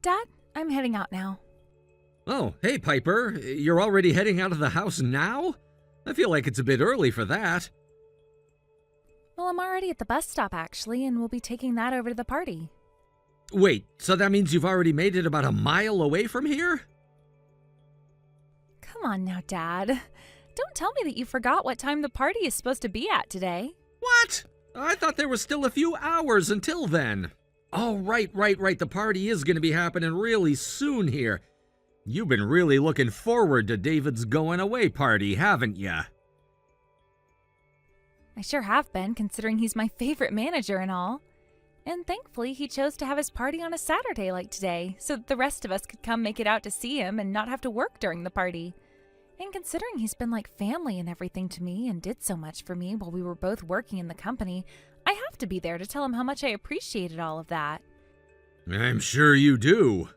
Dad, I'm heading out now. Oh, hey Piper, you're already heading out of the house now? I feel like it's a bit early for that. Well, I'm already at the bus stop, actually, and we'll be taking that over to the party. Wait, so that means you've already made it about a mile away from here? Come on now, Dad. Don't tell me that you forgot what time the party is supposed to be at today. What? I thought there was still a few hours until then. Oh, right. The party is going to be happening really soon here. You've been really looking forward to David's going away party, haven't ya? I sure have been, considering he's my favorite manager and all. And thankfully, he chose to have his party on a Saturday like today, so that the rest of us could come make it out to see him and not have to work during the party. And considering he's been like family and everything to me and did so much for me while we were both working in the company, I have to be there to tell him how much I appreciated all of that. I'm sure you do.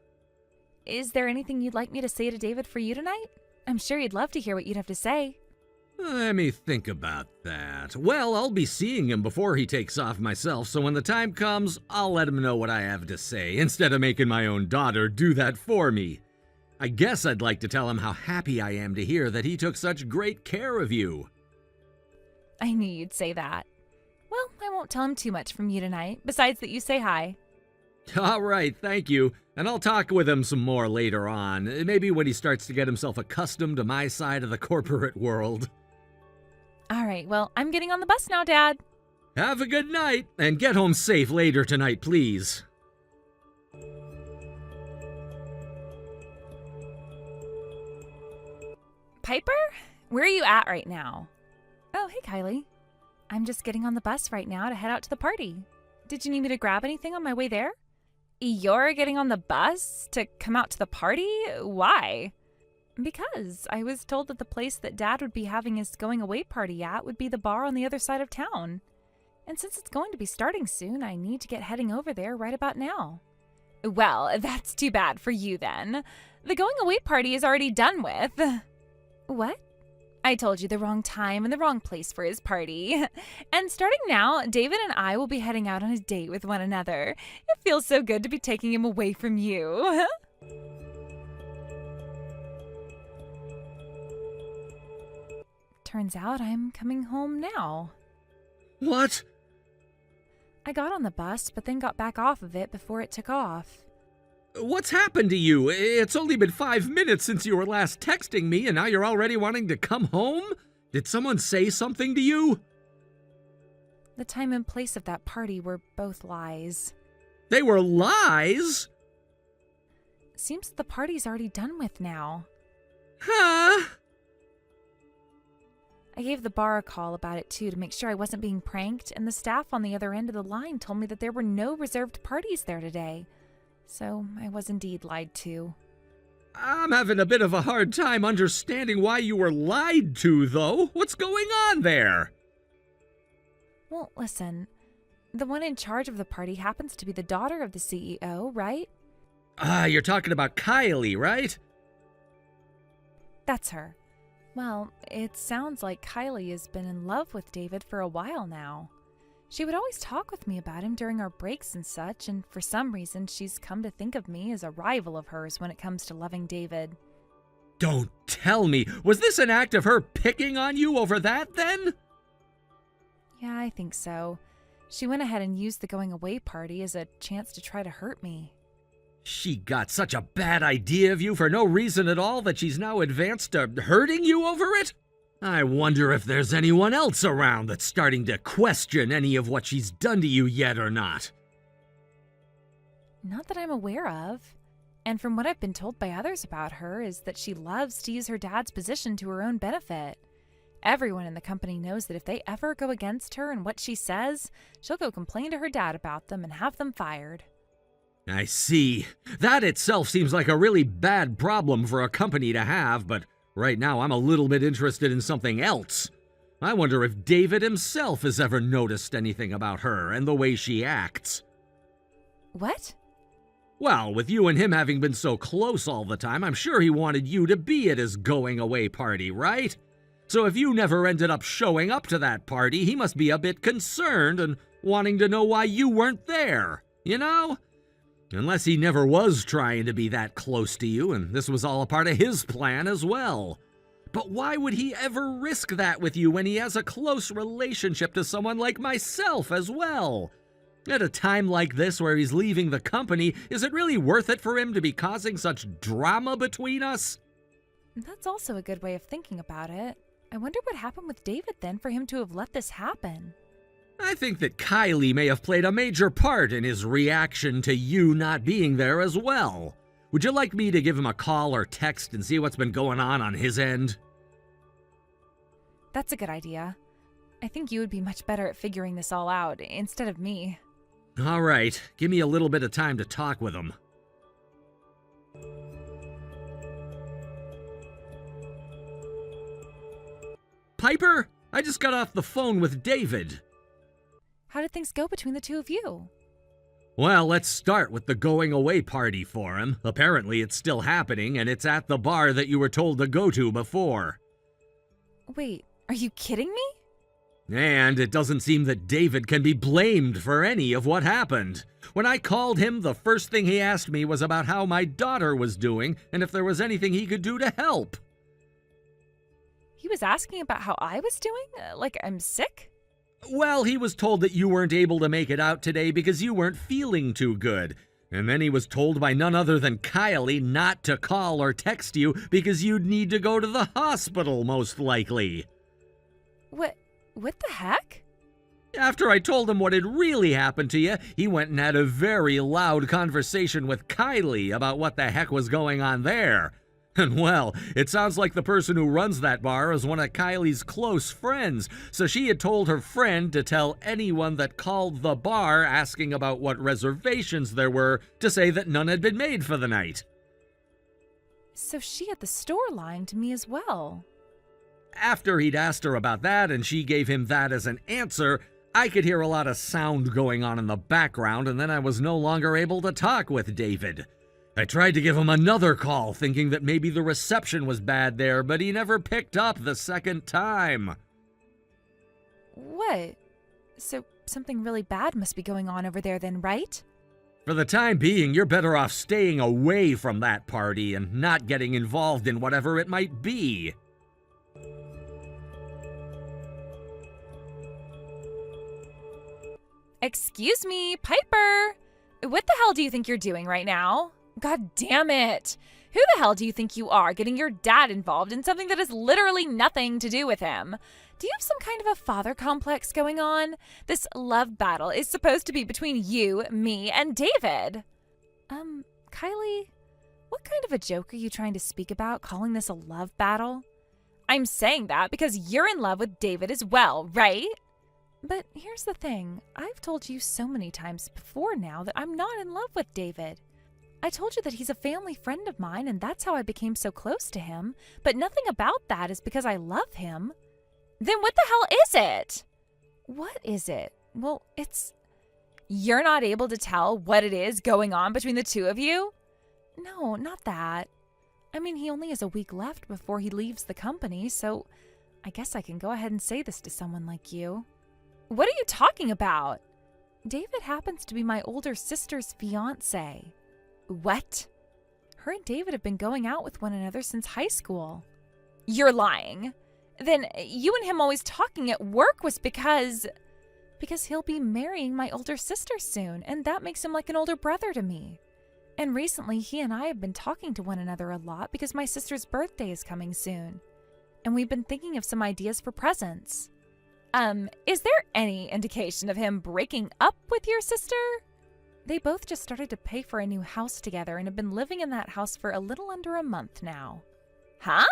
Is there anything you'd like me to say to David for you tonight? I'm sure he'd love to hear what you'd have to say. Let me think about that. Well, I'll be seeing him before he takes off myself, so when the time comes, I'll let him know what I have to say, instead of making my own daughter do that for me. I guess I'd like to tell him how happy I am to hear that he took such great care of you. I knew you'd say that. Well, I won't tell him too much from you tonight, besides that you say hi. All right, thank you. And I'll talk with him some more later on, maybe when he starts to get himself accustomed to my side of the corporate world. All right, well, I'm getting on the bus now, Dad. Have a good night, and get home safe later tonight, please. Piper? Where are you at right now? Oh, hey, Kylie. I'm just getting on the bus right now to head out to the party. Did you need me to grab anything on my way there? You're getting on the bus to come out to the party? Why? Because I was told that the place that Dad would be having his going away party at would be the bar on the other side of town. And since it's going to be starting soon, I need to get heading over there right about now. Well, that's too bad for you then. The going away party is already done with. What? I told you the wrong time and the wrong place for his party. And starting now, David and I will be heading out on a date with one another. It feels so good to be taking him away from you. Turns out I'm coming home now. What? I got on the bus, but then got back off of it before it took off. What's happened to you? It's only been 5 minutes since you were last texting me, and now you're already wanting to come home? Did someone say something to you? The time and place of that party were both lies. They were lies? Seems the party's already done with now. Huh? I gave the bar a call about it too to make sure I wasn't being pranked, and the staff on the other end of the line told me that there were no reserved parties there today. So I was indeed lied to. I'm having a bit of a hard time understanding why you were lied to, though. What's going on there? Well, listen. The one in charge of the party happens to be the daughter of the CEO, right? You're talking about Kylie, right? That's her. Well, it sounds like Kylie has been in love with David for a while now. She would always talk with me about him during our breaks and such, and for some reason she's come to think of me as a rival of hers when it comes to loving David. Don't tell me. Was this an act of her picking on you over that, then? Yeah, I think so. She went ahead and used the going away party as a chance to try to hurt me. She got such a bad idea of you for no reason at all that she's now advanced to hurting you over it? I wonder if there's anyone else around that's starting to question any of what she's done to you yet or not. Not that I'm aware of. And from what I've been told by others about her is that she loves to use her dad's position to her own benefit. Everyone in the company knows that if they ever go against her and what she says, she'll go complain to her dad about them and have them fired. I see. That itself seems like a really bad problem for a company to have, but right now I'm a little bit interested in something else. I wonder if David himself has ever noticed anything about her and the way she acts. What? Well, with you and him having been so close all the time, I'm sure he wanted you to be at his going-away party, right? So if you never ended up showing up to that party, he must be a bit concerned and wanting to know why you weren't there, you know? Unless he never was trying to be that close to you, and this was all a part of his plan as well. But why would he ever risk that with you when he has a close relationship to someone like myself as well? At a time like this where he's leaving the company, is it really worth it for him to be causing such drama between us? That's also a good way of thinking about it. I wonder what happened with David then for him to have let this happen. I think that Kylie may have played a major part in his reaction to you not being there as well. Would you like me to give him a call or text and see what's been going on his end? That's a good idea. I think you would be much better at figuring this all out instead of me. All right, give me a little bit of time to talk with him. Piper, I just got off the phone with David. How did things go between the two of you? Well, let's start with the going away party for him. Apparently it's still happening, and it's at the bar that you were told to go to before. Wait, are you kidding me? And it doesn't seem that David can be blamed for any of what happened. When I called him, the first thing he asked me was about how my daughter was doing and if there was anything he could do to help. He was asking about how I was doing? Like I'm sick? Well, he was told that you weren't able to make it out today because you weren't feeling too good. And then he was told by none other than Kylie not to call or text you because you'd need to go to the hospital, most likely. What the heck? After I told him what had really happened to you, he went and had a very loud conversation with Kylie about what the heck was going on there. And well, it sounds like the person who runs that bar is one of Kylie's close friends, so she had told her friend to tell anyone that called the bar asking about what reservations there were to say that none had been made for the night. So she at the store lying to me as well. After he'd asked her about that and she gave him that as an answer, I could hear a lot of sound going on in the background, and then I was no longer able to talk with David. I tried to give him another call, thinking that maybe the reception was bad there, but he never picked up the second time. What? So something really bad must be going on over there then, right? For the time being, you're better off staying away from that party and not getting involved in whatever it might be. Excuse me, Piper! What the hell do you think you're doing right now? God damn it! Who the hell do you think you are, getting your dad involved in something that has literally nothing to do with him? Do you have some kind of a father complex going on? This love battle is supposed to be between you, me, and David. Kylie, what kind of a joke are you trying to speak about, calling this a love battle? I'm saying that because you're in love with David as well, right? But here's the thing. I've told you so many times before now that I'm not in love with David. I told you that he's a family friend of mine, and that's how I became so close to him. But nothing about that is because I love him. Then what the hell is it? What is it? Well, you're not able to tell what it is going on between the two of you? No, not that. I mean, he only has a week left before he leaves the company, so I guess I can go ahead and say this to someone like you. What are you talking about? David happens to be my older sister's fiancé. What? Her and David have been going out with one another since high school. You're lying. Then you and him always talking at work was because he'll be marrying my older sister soon, and that makes him like an older brother to me. And recently he and I have been talking to one another a lot because my sister's birthday is coming soon. And we've been thinking of some ideas for presents. Is there any indication of him breaking up with your sister? They both just started to pay for a new house together and have been living in that house for a little under a month now. Huh?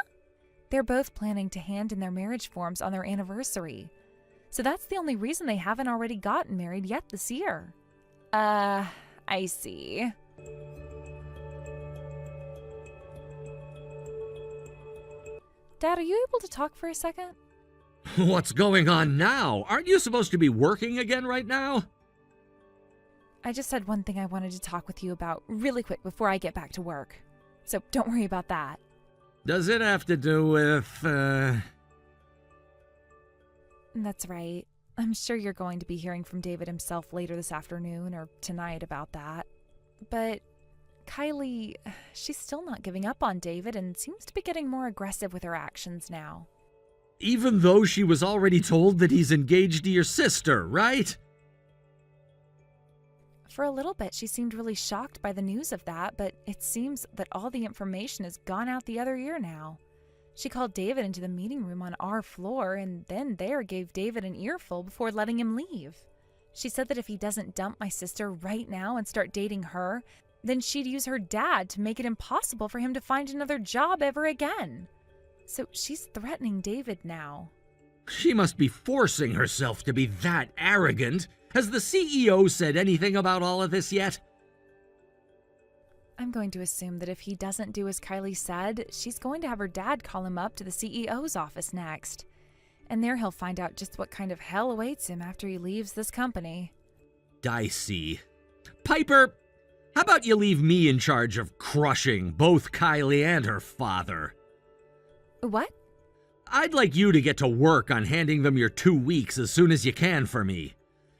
They're both planning to hand in their marriage forms on their anniversary. So that's the only reason they haven't already gotten married yet this year. I see. Dad, are you able to talk for a second? What's going on now? Aren't you supposed to be working again right now? I just had one thing I wanted to talk with you about really quick before I get back to work. So don't worry about that. Does it have to do with, That's right. I'm sure you're going to be hearing from David himself later this afternoon or tonight about that. But Kylie, she's still not giving up on David and seems to be getting more aggressive with her actions now. Even though she was already told that he's engaged to your sister, right? For a little bit, she seemed really shocked by the news of that, but it seems that all the information has gone out the other ear now. She called David into the meeting room on our floor and then there gave David an earful before letting him leave. She said that if he doesn't dump my sister right now and start dating her, then she'd use her dad to make it impossible for him to find another job ever again. So she's threatening David now. She must be forcing herself to be that arrogant. Has the CEO said anything about all of this yet? I'm going to assume that if he doesn't do as Kylie said, she's going to have her dad call him up to the CEO's office next. And there he'll find out just what kind of hell awaits him after he leaves this company. Dicey. Piper, how about you leave me in charge of crushing both Kylie and her father? What? I'd like you to get to work on handing them your 2 weeks as soon as you can for me.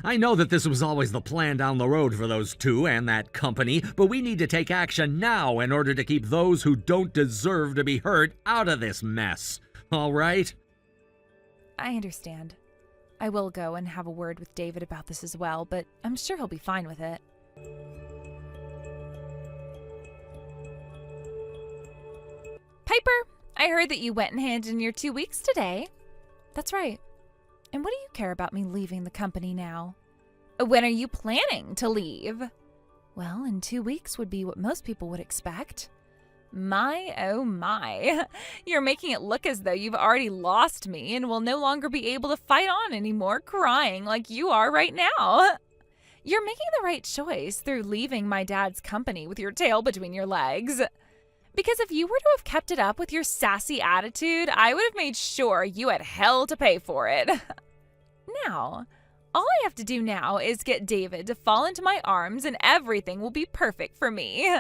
I know that this was always the plan down the road for those two and that company, but we need to take action now in order to keep those who don't deserve to be hurt out of this mess. All right? I understand. I will go and have a word with David about this as well, but I'm sure he'll be fine with it. Piper, I heard that you went and handed in your 2 weeks today. That's right. And what do you care about me leaving the company now? When are you planning to leave? Well, in 2 weeks would be what most people would expect. My, oh my. You're making it look as though you've already lost me and will no longer be able to fight on anymore crying like you are right now. You're making the right choice through leaving my dad's company with your tail between your legs. Because if you were to have kept it up with your sassy attitude, I would have made sure you had hell to pay for it. Now, all I have to do now is get David to fall into my arms and everything will be perfect for me.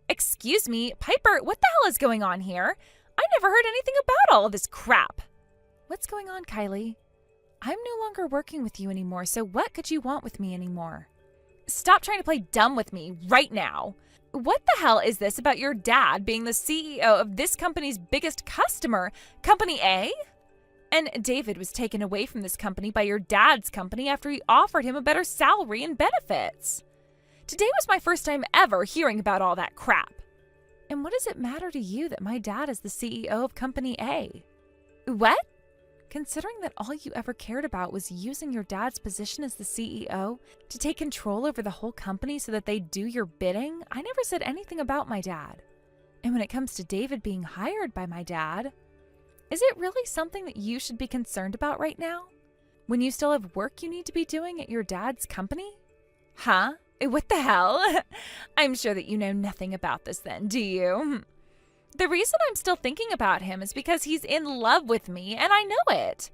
Excuse me, Piper, what the hell is going on here? I never heard anything about all of this crap. What's going on, Kylie? I'm no longer working with you anymore, so what could you want with me anymore? Stop trying to play dumb with me right now. What the hell is this about your dad being the CEO of this company's biggest customer, Company A? And David was taken away from this company by your dad's company after he offered him a better salary and benefits. Today was my first time ever hearing about all that crap. And what does it matter to you that my dad is the CEO of Company A? What? Considering that all you ever cared about was using your dad's position as the CEO to take control over the whole company so that they do your bidding, I never said anything about my dad. And when it comes to David being hired by my dad, is it really something that you should be concerned about right now? When you still have work you need to be doing at your dad's company? Huh? What the hell? I'm sure that you know nothing about this then, do you? The reason I'm still thinking about him is because he's in love with me, and I know it.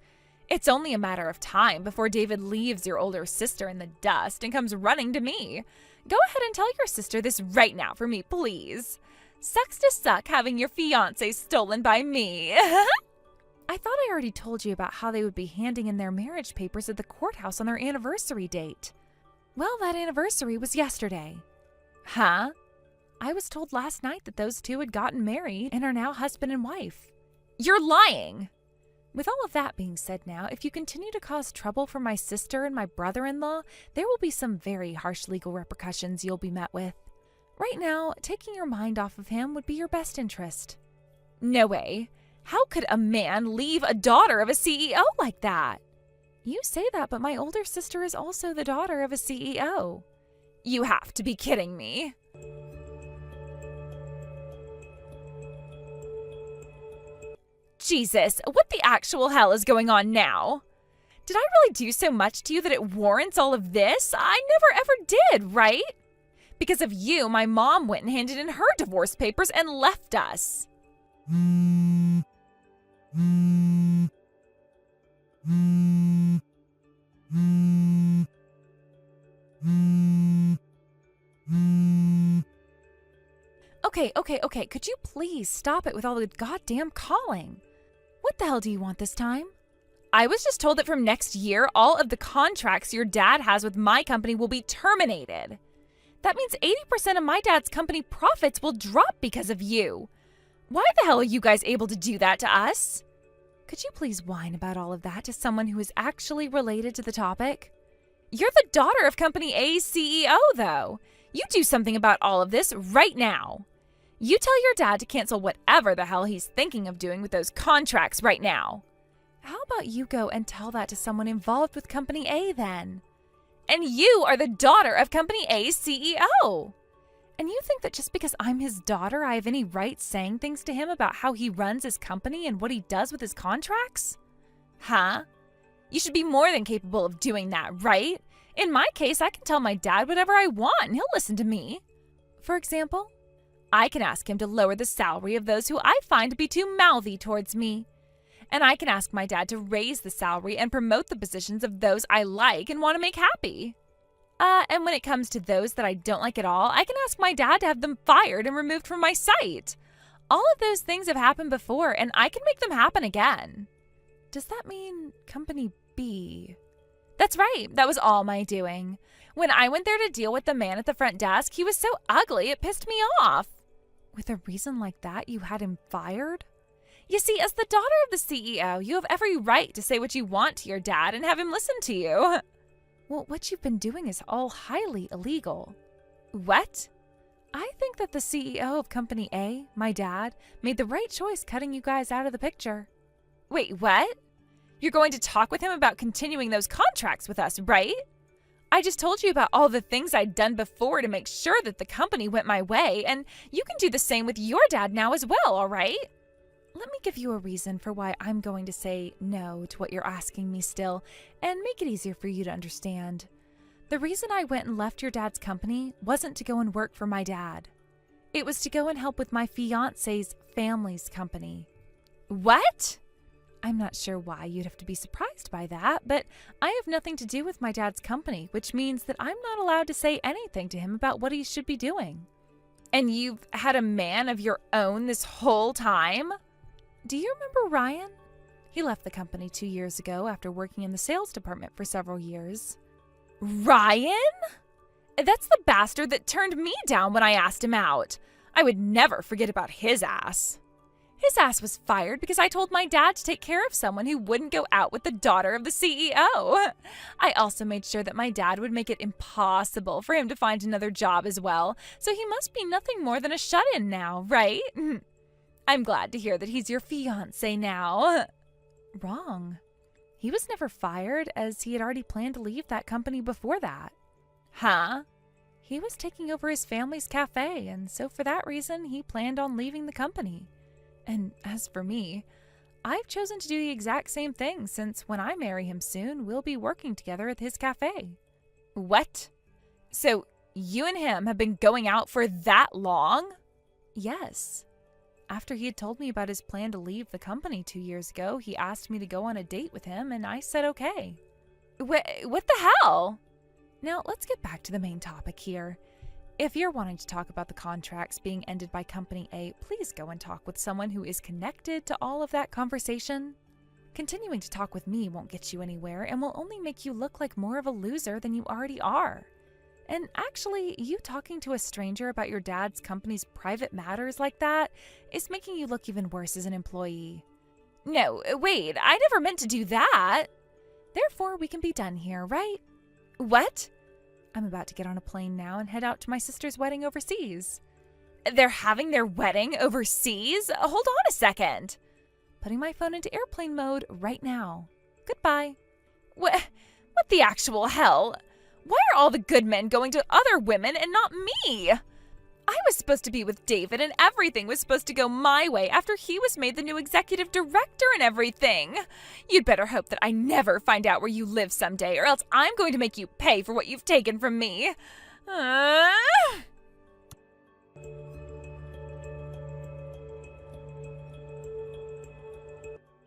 It's only a matter of time before David leaves your older sister in the dust and comes running to me. Go ahead and tell your sister this right now for me, please. Sucks to suck having your fiancé stolen by me. I thought I already told you about how they would be handing in their marriage papers at the courthouse on their anniversary date. Well, that anniversary was yesterday. Huh? I was told last night that those two had gotten married and are now husband and wife. You're lying! With all of that being said now, if you continue to cause trouble for my sister and my brother-in-law, there will be some very harsh legal repercussions you'll be met with. Right now, taking your mind off of him would be your best interest. No way. How could a man leave a daughter of a CEO like that? You say that, but my older sister is also the daughter of a CEO. You have to be kidding me. Jesus, what the actual hell is going on now? Did I really do so much to you that it warrants all of this? I never ever did, right? Because of you, my mom went and handed in her divorce papers and left us. Okay, could you please stop it with all the goddamn calling? What the hell do you want this time? I was just told that from next year, all of the contracts your dad has with my company will be terminated. That means 80% of my dad's company profits will drop because of you. Why the hell are you guys able to do that to us? Could you please whine about all of that to someone who is actually related to the topic? You're the daughter of Company A's CEO, though. You do something about all of this right now. You tell your dad to cancel whatever the hell he's thinking of doing with those contracts right now. How about you go and tell that to someone involved with Company A then? And you are the daughter of Company A's CEO. And you think that just because I'm his daughter, I have any right saying things to him about how he runs his company and what he does with his contracts? Huh? You should be more than capable of doing that, right? In my case, I can tell my dad whatever I want and he'll listen to me. For example, I can ask him to lower the salary of those who I find to be too mouthy towards me. And I can ask my dad to raise the salary and promote the positions of those I like and want to make happy. And when it comes to those that I don't like at all, I can ask my dad to have them fired and removed from my site. All of those things have happened before, and I can make them happen again. Does that mean Company B? That's right, that was all my doing. When I went there to deal with the man at the front desk, he was so ugly it pissed me off. With a reason like that, you had him fired? You see, as the daughter of the CEO, you have every right to say what you want to your dad and have him listen to you. Well, what you've been doing is all highly illegal. What? I think that the CEO of Company A, my dad, made the right choice cutting you guys out of the picture. Wait, what? You're going to talk with him about continuing those contracts with us, right? I just told you about all the things I'd done before to make sure that the company went my way, and you can do the same with your dad now as well, all right? Let me give you a reason for why I'm going to say no to what you're asking me still, and make it easier for you to understand. The reason I went and left your dad's company wasn't to go and work for my dad. It was to go and help with my fiancé's family's company. What? I'm not sure why you'd have to be surprised by that, but I have nothing to do with my dad's company, which means that I'm not allowed to say anything to him about what he should be doing. And you've had a man of your own this whole time? Do you remember Ryan? He left the company 2 years ago after working in the sales department for several years. Ryan? That's the bastard that turned me down when I asked him out. I would never forget about his ass. His ass was fired because I told my dad to take care of someone who wouldn't go out with the daughter of the CEO. I also made sure that my dad would make it impossible for him to find another job as well, so he must be nothing more than a shut-in now, right? I'm glad to hear that he's your fiancé now. Wrong. He was never fired, as he had already planned to leave that company before that. Huh? He was taking over his family's cafe, and so for that reason, he planned on leaving the company. And as for me, I've chosen to do the exact same thing since when I marry him soon, we'll be working together at his cafe. What? So you and him have been going out for that long? Yes. After he had told me about his plan to leave the company 2 years ago, he asked me to go on a date with him, and I said okay. What the hell? Now, let's get back to the main topic here. If you're wanting to talk about the contracts being ended by Company A, please go and talk with someone who is connected to all of that conversation. Continuing to talk with me won't get you anywhere and will only make you look like more of a loser than you already are. And actually, you talking to a stranger about your dad's company's private matters like that is making you look even worse as an employee. No, wait, I never meant to do that. Therefore, we can be done here, right? What? I'm about to get on a plane now and head out to my sister's wedding overseas. They're having their wedding overseas? Hold on a second. Putting my phone into airplane mode right now. Goodbye. What the actual hell? Why are all the good men going to other women and not me? I was supposed to be with David and everything was supposed to go my way after he was made the new executive director and everything. You'd better hope that I never find out where you live someday, or else I'm going to make you pay for what you've taken from me.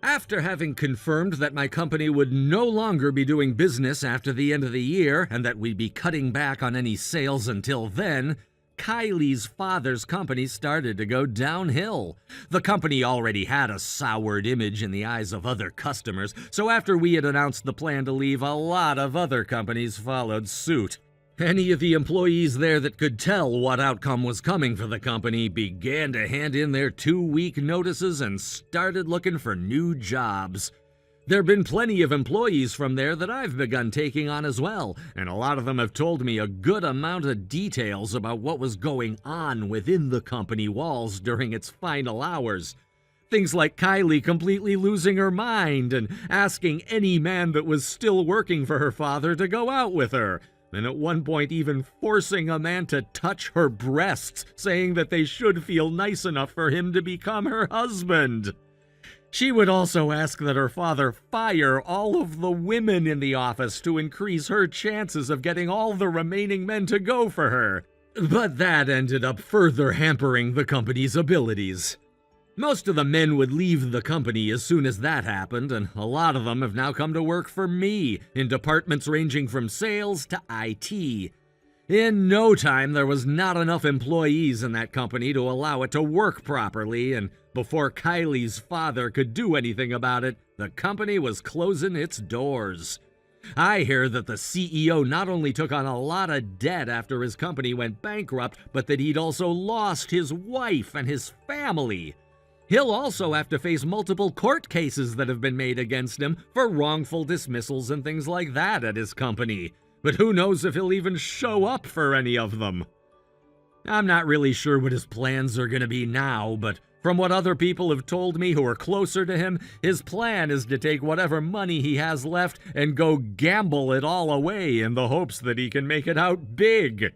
After having confirmed that my company would no longer be doing business after the end of the year and that we'd be cutting back on any sales until then, Kylie's father's company started to go downhill. The company already had a soured image in the eyes of other customers, so after we had announced the plan to leave, a lot of other companies followed suit. Any of the employees there that could tell what outcome was coming for the company began to hand in their 2-week notices and started looking for new jobs. There've been plenty of employees from there that I've begun taking on as well, and a lot of them have told me a good amount of details about what was going on within the company walls during its final hours. Things like Kylie completely losing her mind and asking any man that was still working for her father to go out with her, and at one point even forcing a man to touch her breasts, saying that they should feel nice enough for him to become her husband. She would also ask that her father fire all of the women in the office to increase her chances of getting all the remaining men to go for her. But that ended up further hampering the company's abilities. Most of the men would leave the company as soon as that happened, and a lot of them have now come to work for me in departments ranging from sales to IT. In no time, there was not enough employees in that company to allow it to work properly, and before Kylie's father could do anything about it, the company was closing its doors. I hear that the CEO not only took on a lot of debt after his company went bankrupt, but that he'd also lost his wife and his family. He'll also have to face multiple court cases that have been made against him for wrongful dismissals and things like that at his company. But who knows if he'll even show up for any of them. I'm not really sure what his plans are going to be now, but from what other people have told me who are closer to him, his plan is to take whatever money he has left and go gamble it all away in the hopes that he can make it out big.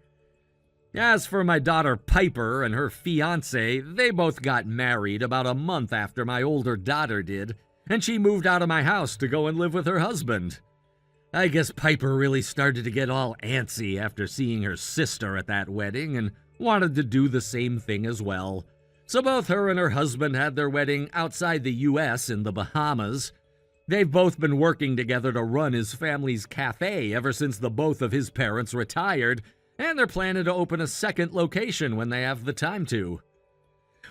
As for my daughter Piper and her fiancé, they both got married about a month after my older daughter did, and she moved out of my house to go and live with her husband. I guess Piper really started to get all antsy after seeing her sister at that wedding and wanted to do the same thing as well. So both her and her husband had their wedding outside the U.S. in the Bahamas. They've both been working together to run his family's cafe ever since the both of his parents retired, and they're planning to open a second location when they have the time to.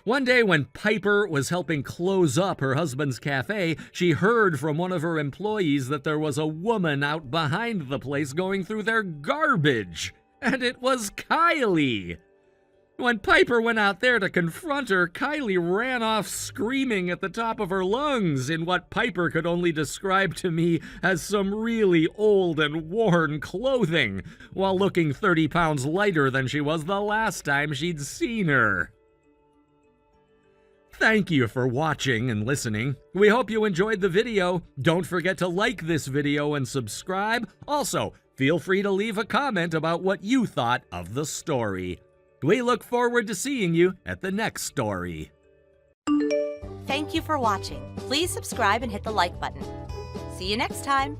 One day when Piper was helping close up her husband's cafe, she heard from one of her employees that there was a woman out behind the place going through their garbage, and it was Kylie. When Piper went out there to confront her, Kylie ran off screaming at the top of her lungs in what Piper could only describe to me as some really old and worn clothing, while looking 30 pounds lighter than she was the last time she'd seen her. Thank you for watching and listening. We hope you enjoyed the video. Don't forget to like this video and subscribe. Also, feel free to leave a comment about what you thought of the story. We look forward to seeing you at the next story. Thank you for watching. Please subscribe and hit the like button. See you next time.